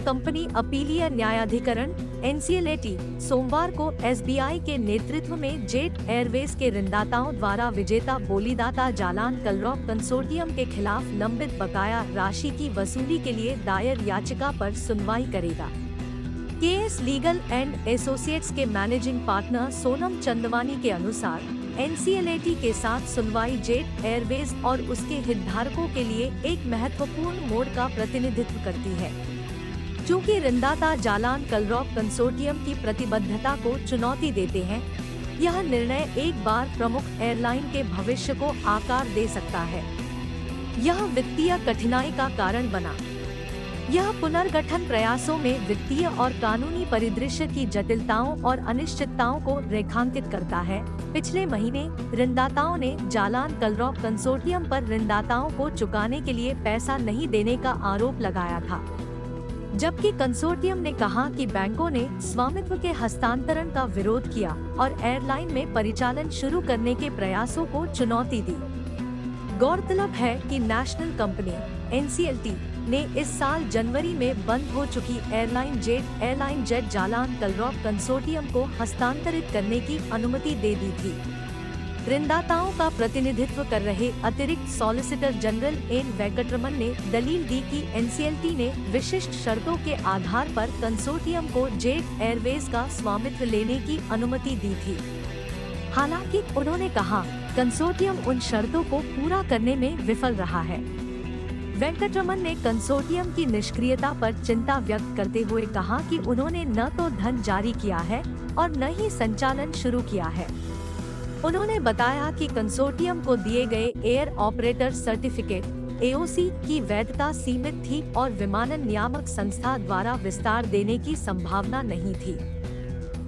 Company अपीलीय न्यायाधिकरण (NCLAT) सोमवार को SBI के नेतृत्व में जेट एयरवेज के ऋणदाताओं द्वारा विजेता बोलीदाता जालान कलरॉप कंसोर्टियम के खिलाफ लंबित बकाया राशि की वसूली के लिए दायर याचिका पर सुनवाई करेगा। KS लीगल एंड एसोसिएट्स के मैनेजिंग पार्टनर सोनम चंदवानी के अनुसार NCLAT के साथ सुनवाई जेट एयरवेज और उसके हितधारकों के लिए एक महत्वपूर्ण मोड़ का प्रतिनिधित्व करती है। चूँकि ऋणदाता जालान कलरॉप कंसोर्टियम की प्रतिबद्धता को चुनौती देते हैं, यह निर्णय एक बार प्रमुख एयरलाइन के भविष्य को आकार दे सकता है। यह वित्तीय कठिनाई का कारण बना। यह पुनर्गठन प्रयासों में वित्तीय और कानूनी परिदृश्य की जटिलताओं और अनिश्चितताओं को रेखांकित करता है। पिछले महीने ऋणदाताओं ने जालान कलरॉप कंसोर्टियम पर ऋणदाताओं को चुकाने के लिए पैसा नहीं देने का आरोप लगाया था, जबकि कंसोर्टियम ने कहा कि बैंकों ने स्वामित्व के हस्तांतरण का विरोध किया और एयरलाइन में परिचालन शुरू करने के प्रयासों को चुनौती दी। गौरतलब है कि नेशनल कंपनी NCLT ने इस साल जनवरी में बंद हो चुकी एयरलाइन जेट जालान कलरॉप कंसोर्टियम को हस्तांतरित करने की अनुमति दे दी थी। ऋणदाताओं का प्रतिनिधित्व कर रहे अतिरिक्त सॉलिसिटर जनरल एन वेंकटरमन ने दलील दी कि NCLT ने विशिष्ट शर्तों के आधार पर कंसोर्टियम को जेट एयरवेज का स्वामित्व लेने की अनुमति दी थी। हालांकि उन्होंने कहा, कंसोर्टियम उन शर्तों को पूरा करने में विफल रहा है। वेंकटरमन ने कंसोर्टियम की निष्क्रियता पर चिंता व्यक्त करते हुए कहा कि उन्होंने न तो धन जारी किया है और न ही संचालन शुरू किया है। उन्होंने बताया कि कंसोर्टियम को दिए गए एयर ऑपरेटर सर्टिफिकेट AOC की वैधता सीमित थी और विमानन नियामक संस्था द्वारा विस्तार देने की संभावना नहीं थी।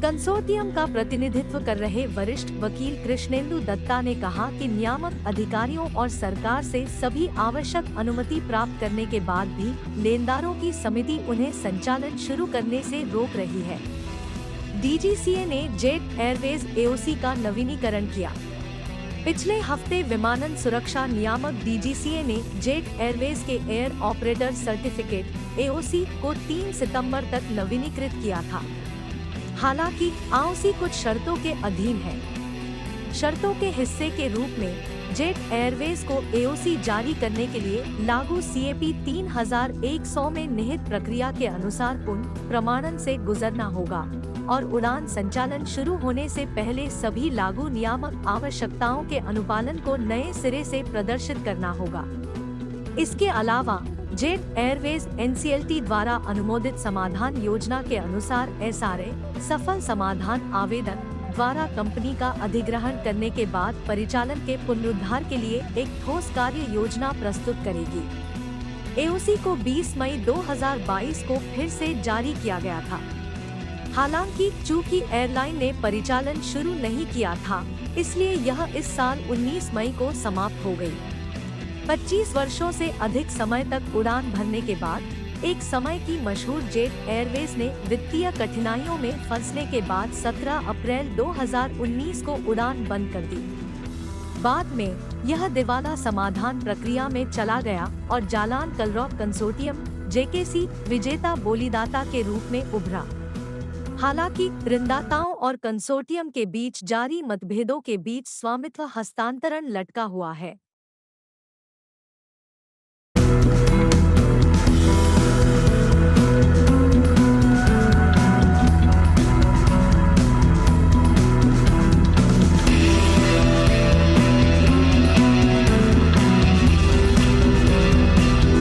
कंसोर्टियम का प्रतिनिधित्व कर रहे वरिष्ठ वकील कृष्णेंदु दत्ता ने कहा कि नियामक अधिकारियों और सरकार से सभी आवश्यक अनुमति प्राप्त करने के बाद भी लेनदारों की समिति उन्हें संचालन शुरू करने से रोक रही है। DGCA ने जेट एयरवेज AOC का नवीनीकरण किया। पिछले हफ्ते विमानन सुरक्षा नियामक DGCA ने जेट एयरवेज के एयर ऑपरेटर सर्टिफिकेट AOC को 3 सितंबर तक नवीनीकृत किया था। हालांकि AOC कुछ शर्तों के अधीन है। शर्तों के हिस्से के रूप में जेट एयरवेज को AOC जारी करने के लिए लागू CAP 3100 में निहित प्रक्रिया के अनुसार पुनः प्रमाणन से गुजरना होगा और उड़ान संचालन शुरू होने से पहले सभी लागू नियामक आवश्यकताओं के अनुपालन को नए सिरे से प्रदर्शित करना होगा। इसके अलावा जेट एयरवेज NCLT द्वारा अनुमोदित समाधान योजना के अनुसार SRA सफल समाधान आवेदन द्वारा कंपनी का अधिग्रहण करने के बाद परिचालन के पुनरुद्धार के लिए एक ठोस कार्य योजना प्रस्तुत करेगी। AOC को 20 मई 2022 को फिर से जारी किया गया था। हालांकि चूंकि एयरलाइन ने परिचालन शुरू नहीं किया था, इसलिए यह इस साल 19 मई को समाप्त हो गई। 25 वर्षों से अधिक समय तक उड़ान भरने के बाद एक समय की मशहूर जेट एयरवेज ने वित्तीय कठिनाइयों में फंसने के बाद 17 अप्रैल 2019 को उड़ान बंद कर दी। बाद में यह दिवाला समाधान प्रक्रिया में चला गया और जालान कलरॉप कंसोर्टियम JKC विजेता बोलीदाता के रूप में उभरा। हालांकि ऋणदाताओं और कंसोर्टियम के बीच जारी मतभेदों के बीच स्वामित्व हस्तांतरण लटका हुआ है।